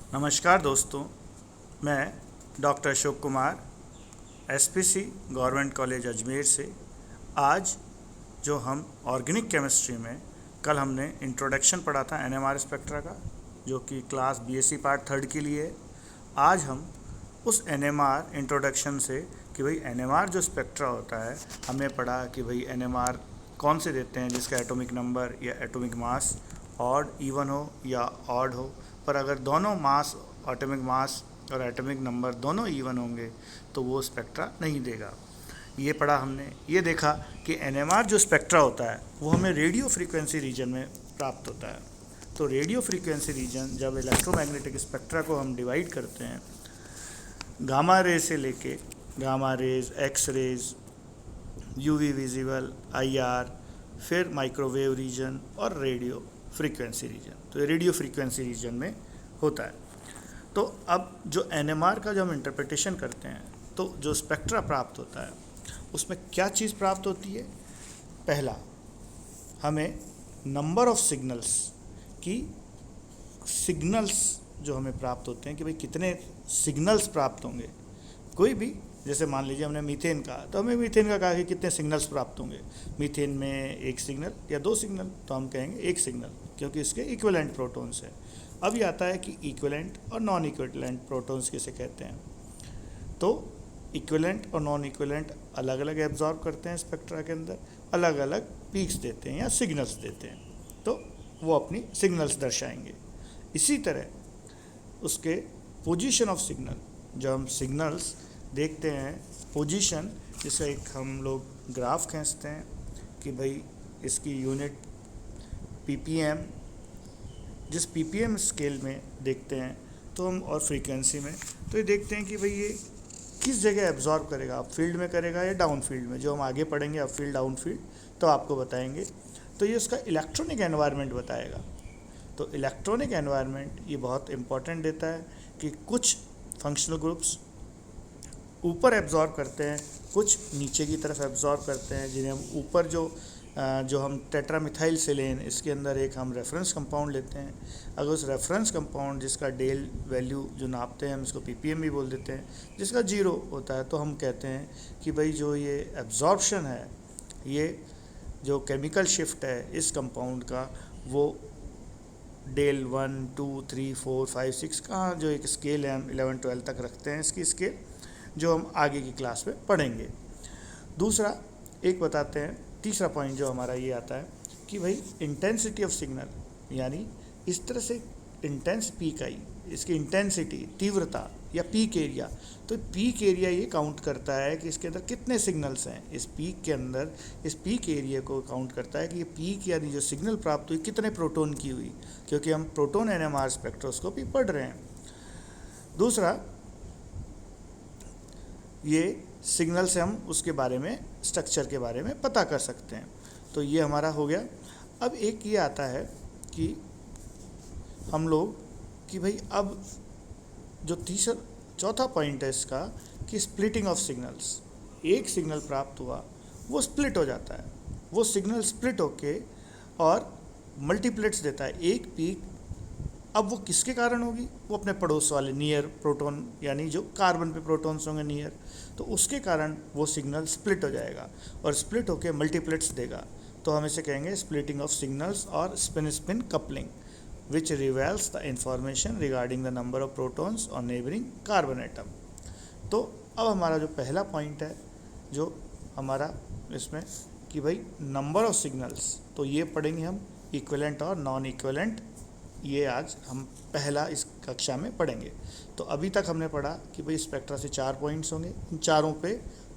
नमस्कार दोस्तों, मैं doctor Ashok Kumar SPC government college Ajmer से। आज जो हम ऑर्गेनिक केमिस्ट्री में कल हमने इंट्रोडक्शन पढ़ा था एनएमआर स्पेक्ट्रा का, जो कि क्लास बीएससी पार्ट थर्ड के लिए है। आज हम उस एनएमआर इंट्रोडक्शन से कि भाई एनएमआर जो स्पेक्ट्रा होता है, हमने पढ़ा कि भाई एनएमआर कौन से देते हैं जिसका एटॉमिक नंबर या एटॉमिक मास ऑड इवन हो या ऑड हो। पर अगर दोनों मास, एटॉमिक मास और एटॉमिक नंबर दोनों इवन होंगे तो वो स्पेक्ट्रा नहीं देगा। ये पढ़ा हमने। ये देखा कि एनएमआर जो स्पेक्ट्रा होता है वो हमें रेडियो फ्रीक्वेंसी रीजन में प्राप्त होता है। तो रेडियो फ्रीक्वेंसी रीजन, जब इलेक्ट्रोमैग्नेटिक स्पेक्ट्रा को हम डिवाइड करते हैं गामा रे से लेके gamma rays, X rays, UV visible, IR, फिर माइक्रोवेव रीजन और रेडियो फ्रीक्वेंसी रीजन, तो ये रेडियो फ्रीक्वेंसी रीजन में होता है। तो अब जो एनएमआर का जो हम इंटरप्रिटेशन करते हैं, तो जो स्पेक्ट्रा प्राप्त होता है उसमें क्या चीज़ प्राप्त होती है। पहला, हमें नंबर ऑफ सिग्नल्स की सिग्नल्स जो हमें प्राप्त होते हैं कि भाई कितने सिग्नल्स प्राप्त होंगे। कोई भी, जैसे मान लीजिए हमने मीथेन कहा, तो हमें मीथेन का कहा कि कितने सिग्नल्स प्राप्त होंगे। मीथेन में एक सिग्नल या दो सिग्नल, तो हम कहेंगे एक सिग्नल, क्योंकि इसके इक्विवेलेंट प्रोटॉन्स है। अब ये आता है कि इक्विवेलेंट और नॉन इक्विवेलेंट प्रोटॉन्स किसे कहते हैं। तो इक्विवेलेंट और नॉन इक्विवेलेंट अलग अलग एब्जॉर्ब करते हैं स्पेक्ट्रा के अंदर, अलग अलग पीक्स देते हैं या सिग्नल्स देते हैं, तो वो अपनी सिग्नल्स दर्शाएंगे। इसी तरह उसके पोजीशन ऑफ सिग्नल, जब हम सिग्नल्स देखते हैं पोजीशन, जिसे एक हम लोग ग्राफ खींचते हैं कि भाई इसकी यूनिट पीपीएम, जिस पीपीएम स्केल में देखते हैं तो हम, और फ्रीक्वेंसी में, तो ये देखते हैं कि भाई ये किस जगह एब्जॉर्ब करेगा, अप फील्ड में करेगा या डाउन फील्ड में। जो हम आगे पढ़ेंगे अप फील्ड डाउन फील्ड, तो आपको बताएंगे। तो ये उसका इलेक्ट्रॉनिक एनवायरनमेंट बताएगा। तो इलेक्ट्रॉनिक एनवायरनमेंट ये बहुत इंपॉर्टेंट देता है कि कुछ फंक्शनल ग्रुप्स ऊपर एब्जॉर्ब करते हैं, कुछ नीचे की तरफ एब्जॉर्ब करते हैं, जिन्हें हम ऊपर जो हम टेट्रामिथाइल सेलेन, इसके अंदर एक हम रेफरेंस कंपाउंड लेते हैं। अगर उस रेफरेंस कंपाउंड जिसका डेल वैल्यू जो नापते हैं, हम इसको पीपीएम भी बोल देते हैं, जिसका 0 होता है, तो हम कहते हैं कि भाई जो ये एब्जॉर्प्शन है, ये जो केमिकल शिफ्ट है इस कंपाउंड का, वो डेल 1, 2, 3, 4, 5, 6 का जो एक स्केल है, हम 11, 12 तक रखते हैं इसकी स्केल, जो हम आगे की क्लास में पढ़ेंगे। दूसरा एक बताते हैं, तीसरा पॉइंट जो हमारा ये आता है कि भाई इंटेंसिटी ऑफ सिग्नल, यानी इस तरह से इंटेंस पीक आई, इसकी इंटेंसिटी, तीव्रता या पीक एरिया। तो पीक एरिया ये काउंट करता है कि इसके अंदर कितने सिग्नल्स हैं। इस पीक के अंदर, इस पीक एरिया को काउंट करता है कि ये पीक यानी जो सिग्नल प्राप्त हुई कितने प्रोटॉन की हुई, क्योंकि हम प्रोटॉन एनएमआर स्पेक्ट्रोस्कोपी पढ़ रहे हैं। दूसरा, ये सिग्नल से हम उसके बारे में, स्ट्रक्चर के बारे में पता कर सकते हैं। तो ये हमारा हो गया। अब एक ये आता है कि हम लोग कि भाई अब जो चौथा पॉइंट है इसका कि स्प्लिटिंग ऑफ सिग्नल्स। एक सिग्नल प्राप्त हुआ, वो स्प्लिट हो जाता है, वो सिग्नल स्प्लिट होके और मल्टीप्लेट्स देता है। एक पीक अब वो किसके कारण होगी, वो अपने पड़ोस वाले नियर प्रोटॉन, यानी जो कार्बन पे प्रोटॉन्स होंगे नियर, तो उसके कारण वो सिग्नल स्प्लिट हो जाएगा और स्प्लिट होके मल्टीप्लेट्स देगा। तो हम इसे कहेंगे स्प्लिटिंग ऑफ सिग्नल्स और spin spin coupling, which reveals the information regarding the number of protons और नेबरिंग कार्बन एटम। तो अब हमारा जो पहला पॉइंट है जो हमारा इसमें कि भाई नंबर ऑफ सिग्नल्स, तो ये पढ़ेंगे हम इक्विवेलेंट और नॉन इक्विवेलेंट, ये आज हम पहला इस कक्षा में पढ़ेंगे। तो अभी तक हमने पढ़ा कि भाई स्पेक्ट्रा से 4 पॉइंट्स होंगे, इन चारों पे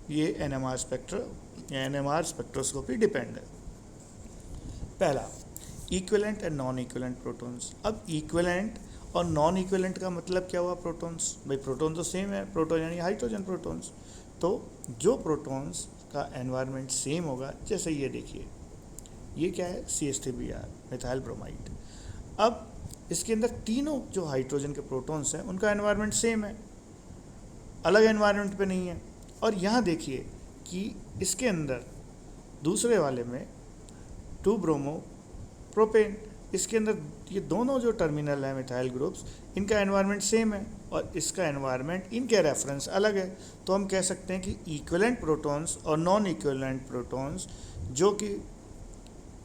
ये एनएमआर स्पेक्ट्रोस्कोपी डिपेंड है। पहला, equivalent and non equivalent protons. अब इक्विवेलेंट और नॉन इक्विवेलेंट का मतलब क्या हुआ। प्रोटॉन्स, भाई प्रोटॉन तो सेम है, प्रोटॉन यानी हाइड्रोजन प्रोटॉन्स। तो जो प्रोटॉन्स का एनवायरनमेंट सेम होगा, जैसे ये देखिए, ये क्या है, CH3Br, मिथाइल ब्रोमाइड। अब इसके अंदर तीनों जो हाइड्रोजन के प्रोटॉन्स हैं उनका एनवायरनमेंट सेम है, अलग एनवायरनमेंट पे नहीं है। और यहाँ देखिए कि इसके अंदर दूसरे वाले में 2 ब्रोमो प्रोपेन, इसके अंदर ये दोनों जो टर्मिनल है मिथाइल ग्रुप्स, इनका एनवायरनमेंट सेम है और इसका एनवायरनमेंट इनके रेफरेंस अलग है। तो हम कह सकते हैं कि इक्विवेलेंट प्रोटॉन्स और नॉन इक्विवेलेंट प्रोटॉन्स जो कि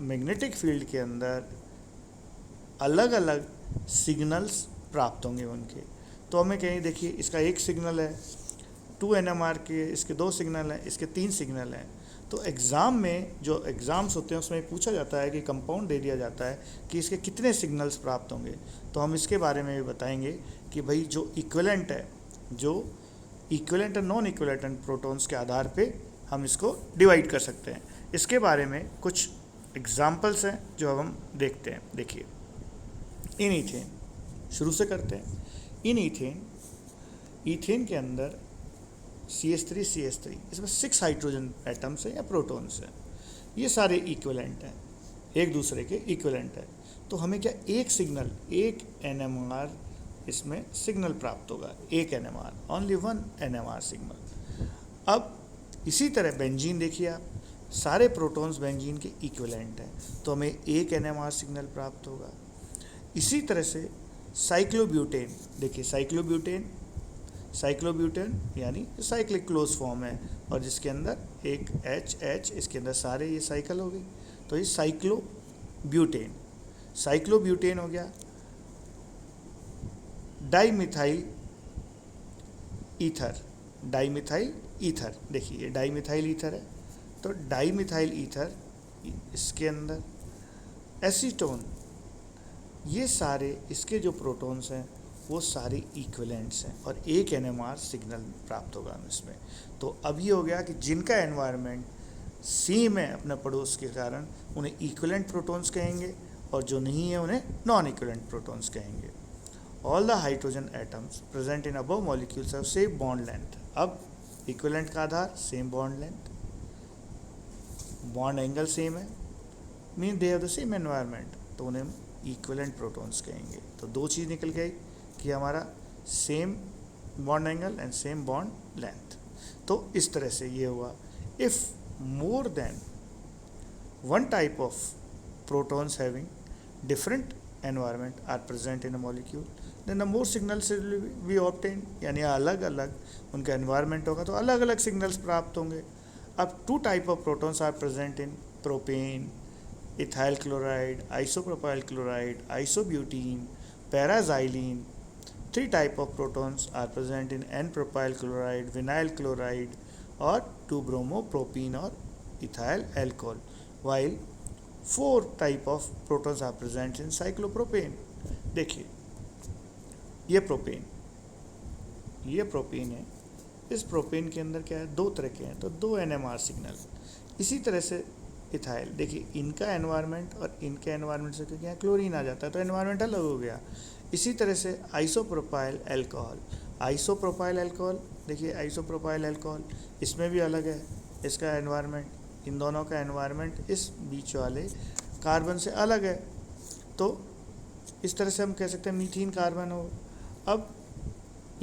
मैग्नेटिक फील्ड के अंदर अलग अलग सिग्नल्स प्राप्त होंगे उनके। तो हमें कहीं देखिए इसका एक सिग्नल है 2 NMR के, इसके 2 सिग्नल हैं, इसके 3 सिग्नल हैं। तो एग्ज़ाम में जो एग्ज़ाम्स होते हैं उसमें पूछा जाता है कि कंपाउंड दे दिया जाता है कि इसके कितने सिग्नल्स प्राप्त होंगे। तो हम इसके बारे में भी बताएंगे कि भाई जो इक्विवेलेंट है, जो इक्विवेलेंट और नॉन इक्विवेलेंट प्रोटॉन्स के आधार पे हम इसको डिवाइड कर सकते हैं। इसके बारे में कुछ एग्जाम्पल्स हैं जो अब हम देखते हैं। देखिए इन ईथेन शुरू से करते हैं। इन ईथेन के अंदर CH3 इसमें 6 हाइड्रोजन एटम्स हैं या प्रोटॉन्स हैं। ये सारे इक्विवेलेंट हैं, एक दूसरे के इक्विवेलेंट है। तो हमें क्या एक सिग्नल, एक NMR इसमें सिग्नल प्राप्त होगा, एक NMR, ओनली 1 NMR सिग्नल। अब इसी तरह बेंजीन देखिए आप, सारे प्रोटॉन्स बेंजीन के इक्विवेलेंट हैं, तो हमें एक NMR सिग्नल प्राप्त होगा। इसी तरह से साइक्लोब्यूटेन देखिए, साइक्लोब्यूटेन यानी साइक्लिक क्लोज फॉर्म है और जिसके अंदर एक H इसके अंदर सारे ये साइकिल हो गई, तो ये साइक्लोब्यूटेन हो गया। डाइमिथाइल ईथर देखिए, ये डाइमिथाइल ईथर है, तो डाइमिथाइल ईथर इसके अंदर एसीटोन, ये सारे इसके जो प्रोटॉन्स हैं वो सारे इक्विवेलेंट्स हैं और एक NMR सिग्नल प्राप्त होगा हमें इसमें। तो अब ये हो गया कि जिनका एनवायरनमेंट सेम है अपने पड़ोस के कारण उन्हें इक्विवेलेंट प्रोटॉन्स कहेंगे और जो नहीं है उन्हें नॉन इक्विवेलेंट प्रोटॉन्स कहेंगे। All the hydrogen atoms present in above molecules have same bond length. अब इक्विवेलेंट का आधार same bond length, bond angle same है, mean they have the same environment, तो उन्हें इक्विवेलेंट प्रोटॉन्स कहेंगे। तो दो चीज़ निकल गई कि हमारा same bond angle and same bond length. तो इस तरह से ये हुआ। If more than one type of protons having different environment are present in a molecule then the more signals will be obtain, यानी अलग अलग उनका एनवायरनमेंट होगा तो अलग अलग सिग्नल्स प्राप्त होंगे। अब 2 type of protons are present in propane, ethyl chloride, isopropyl chloride, isobutene, paraxylene. 3 type of protons are present in N-propyl chloride, vinyl chloride और 2-bromopropene और ethyl alcohol, while 4 type of protons are present in cyclopropane। देखिए ये propane है, इस propane के अंदर क्या है, 2 तरह के हैं, तो 2 NMR सिग्नल। इसी तरह से इथाइल देखिए, इनका एनवायरनमेंट और इनके एनवायरनमेंट से क्योंकि यहाँ क्लोरीन आ जाता है तो एनवायरनमेंट अलग हो गया। इसी तरह से आइसोप्रोपाइल अल्कोहल देखिए, आइसोप्रोपाइल अल्कोहल इसमें भी अलग है इसका एनवायरनमेंट, इन दोनों का एनवायरनमेंट इस बीच वाले कार्बन से अलग है। तो इस तरह से हम कह सकते हैं मीथीन कार्बन हो। अब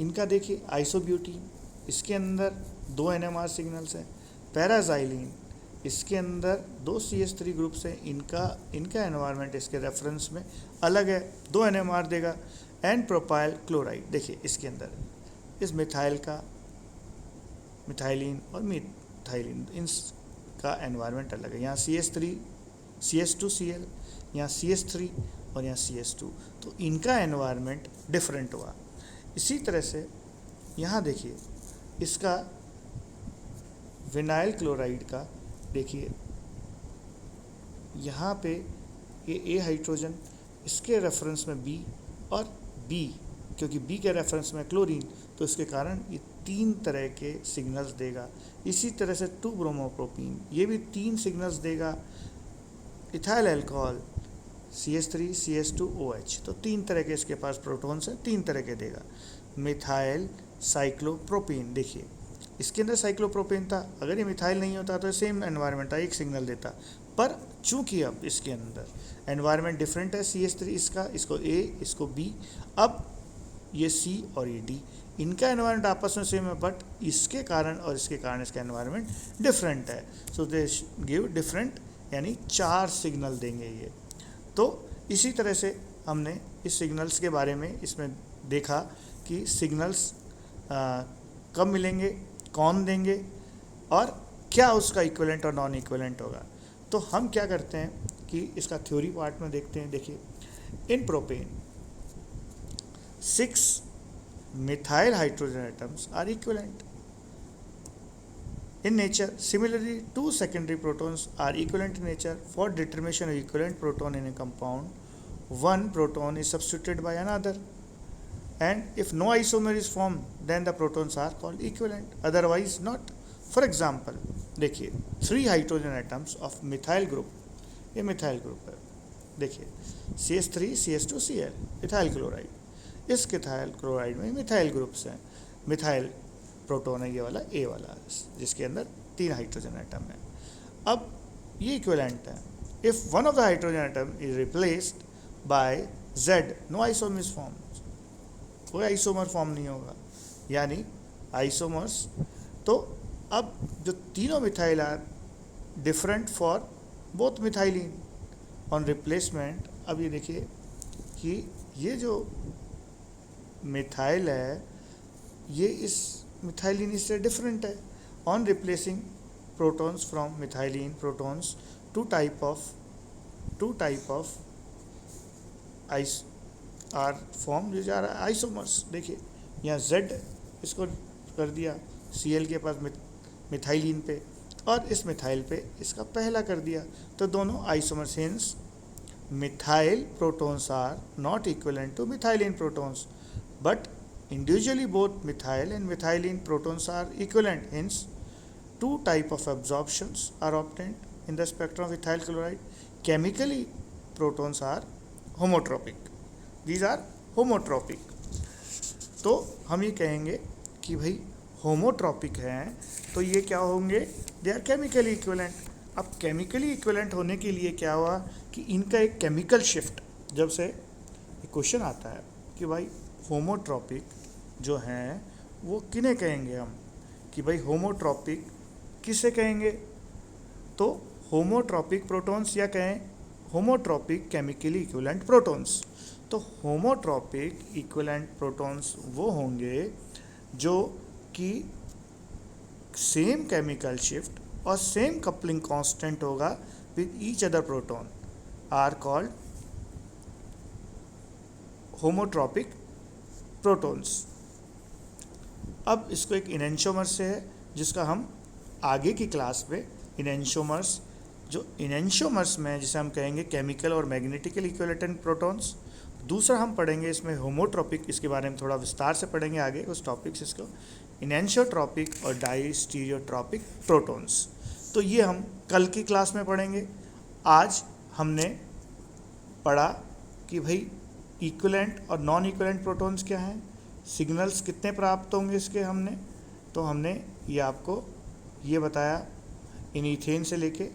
इनका देखिए आइसोब्यूटीन, इसके अंदर 2 NMR सिग्नल्स हैं। पैराजाइलिन, इसके अंदर 2 CH3 ग्रुप्स हैं, इनका एनवायरनमेंट इसके रेफरेंस में अलग है, 2 NMR देगा। एन प्रोपाइल क्लोराइड देखिए, इसके अंदर इस मिथाइलिन और मिथाइलिन इनका एनवायरनमेंट अलग है। यहाँ CH2Cl, यहाँ CH3 और यहाँ CH2, तो इनका एनवायरनमेंट डिफरेंट हुआ। इसी तरह से यहाँ देखिए इसका विनाइल क्लोराइड का देखिए, यहाँ पे ये A हाइड्रोजन, इसके रेफरेंस में B और B, क्योंकि B के रेफरेंस में क्लोरीन, तो इसके कारण ये 3 तरह के सिग्नल्स देगा। इसी तरह से 2-ब्रोमोप्रोपीन, ये भी 3 सिग्नल्स देगा। Ethyl alcohol CH3 CH2 OH, तो 3 तरह के इसके पास प्रोटॉन्स हैं, 3 तरह के देगा। मिथाइल साइक्लोप्रोपीन देखिए, इसके अंदर साइक्लोप्रोपेन था, अगर ये मिथाइल नहीं होता तो सेम एनवायरनमेंट था, एक सिग्नल देता, पर चूंकि अब इसके अंदर एनवायरनमेंट डिफरेंट है, CH3 इसको A, इसको B, अब ये C और ये D, इनका एनवायरनमेंट आपस में सेम है, बट इसके कारण और इसके कारण इसका एनवायरनमेंट डिफरेंट है। सो दे गिव डिफरेंट, यानी 4 सिग्नल देंगे ये। तो इसी तरह से हमने इस सिग्नल्स के बारे में इसमें देखा कि सिग्नल्स कब मिलेंगे, कौन देंगे और क्या उसका इक्विवेलेंट और नॉन इक्विवेलेंट होगा। तो हम क्या करते हैं कि इसका थ्योरी पार्ट में देखते हैं। देखिए, in propane 6 methyl hydrogen atoms are equivalent in nature. Similarly, 2 secondary protons are equivalent in nature. For determination of equivalent proton in a compound, one proton is substituted by another, and if no isomer is formed, then the protons are called equivalent, otherwise not. For example, देखिए 3 hydrogen atoms of methyl group, ये methyl group है, देखिए CH3 CH2 Cl methyl chloride, इस methyl chloride में methyl groups हैं, methyl proton है ये वाला ए वाला, जिसके अंदर 3 हाइड्रोजन एटम है। अब ये इक्विवेलेंट है। If one of the hydrogen atom is replaced by Z, no isomer is form, कोई आइसोमर फॉर्म नहीं होगा, यानी आइसोमर्स। तो अब जो तीनों methyl are different for both methylene on replacement. अब ये देखिए कि ये जो मिथाइल है ये इस मिथाइलिन से डिफरेंट है। On replacing protons from methylene protons, two type of ice are form जो जा रहा है आइसोमर्स। देखिए यहाँ Z इसको कर दिया Cl के पास मिथाइलिन पे, और इस मिथाइल पे इसका पहला कर दिया, तो दोनों isomers. Hence methyl protons are not equivalent to methylene protons, but individually both methyl and methylene protons are equivalent. Hence, 2 type of absorptions are obtained in the spectrum of ethyl chloride. Chemically, protons are homotropic. These are homotropic. तो हम ये कहेंगे कि भाई होमोट्रॉपिक हैं, तो ये क्या होंगे, दे आर केमिकली इक्विवेलेंट। अब केमिकली इक्विवेलेंट होने के लिए क्या हुआ कि इनका एक केमिकल शिफ्ट, जब से क्वेश्चन आता है कि भाई होमोट्रॉपिक जो हैं वो किन्हें कहेंगे हम, कि भाई होमोट्रॉपिक किसे कहेंगे, तो होमोट्रॉपिक प्रोटॉन्स या कहें होमोट्रॉपिक केमिकली इक्विवेलेंट प्रोटॉन्स। तो होमोट्रॉपिक इक्विवेलेंट प्रोटॉन्स वो होंगे जो कि सेम केमिकल शिफ्ट और सेम कपलिंग कांस्टेंट होगा with each other proton, are called homotopic protons. अब इसको एक इनेंशियोमर से है, जिसका हम आगे की क्लास में इनेंशियोमर्स, जो इनेंशियोमर्स में जिसे हम कहेंगे केमिकल और मैग्नेटिकल इक्विवेलेंट प्रोटॉन्स। दूसरा हम पढ़ेंगे इसमें होमोट्रॉपिक, इसके बारे में थोड़ा विस्तार से पढ़ेंगे आगे उस टॉपिक्स, इसको इनेंशियोट्रॉपिक और डाइस्टीरियोट्रॉपिक प्रोटॉन्स। तो ये हम कल की क्लास में पढ़ेंगे। आज हमने पढ़ा कि भाई इक्विवेलेंट और नॉन इक्विवेलेंट प्रोटॉन्स क्या हैं, सिग्नल्स कितने प्राप्त होंगे इसके हमने ये आपको ये बताया इन ईथेन से लेके,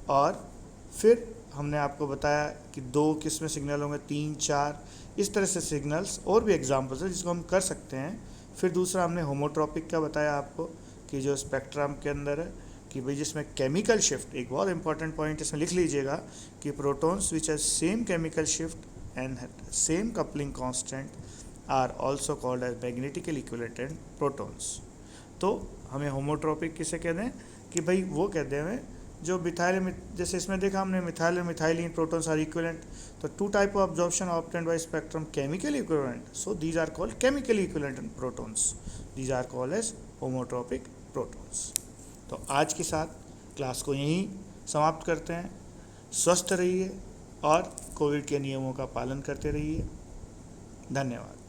और फिर हमने आपको बताया कि 2 किस में सिग्नल होंगे, 3, 4, इस तरह से सिग्नल्स और भी एग्जांपल्स है जिसको हम कर सकते हैं। फिर दूसरा हमने होमोट्रॉपिक का बताया आपको कि जो स्पेक्ट्रम के अंदर है कि भाई जिसमें केमिकल शिफ्ट, एक बहुत इंपॉर्टेंट पॉइंट इसमें लिख लीजिएगा कि protons which are same chemical shift and same coupling constant are also called as magnetically equivalent protons। तो हमें होमोट्रॉपिक किसे कहते हैं कि भाई वो कहते हैं जो मिथाइल, जैसे इसमें देखा हमने मिथाइल और मिथाइलिन प्रोटॉन्स आर इक्विवेलेंट, तो 2 type of absorption obtained by spectrum chemically equivalent, so these are called chemically equivalent protons, these are called as homotopic protons. तो आज के साथ क्लास को यहीं समाप्त करते हैं। स्वस्थ रहिए और कोविड के नियमों का पालन करते रहिए। धन्यवाद।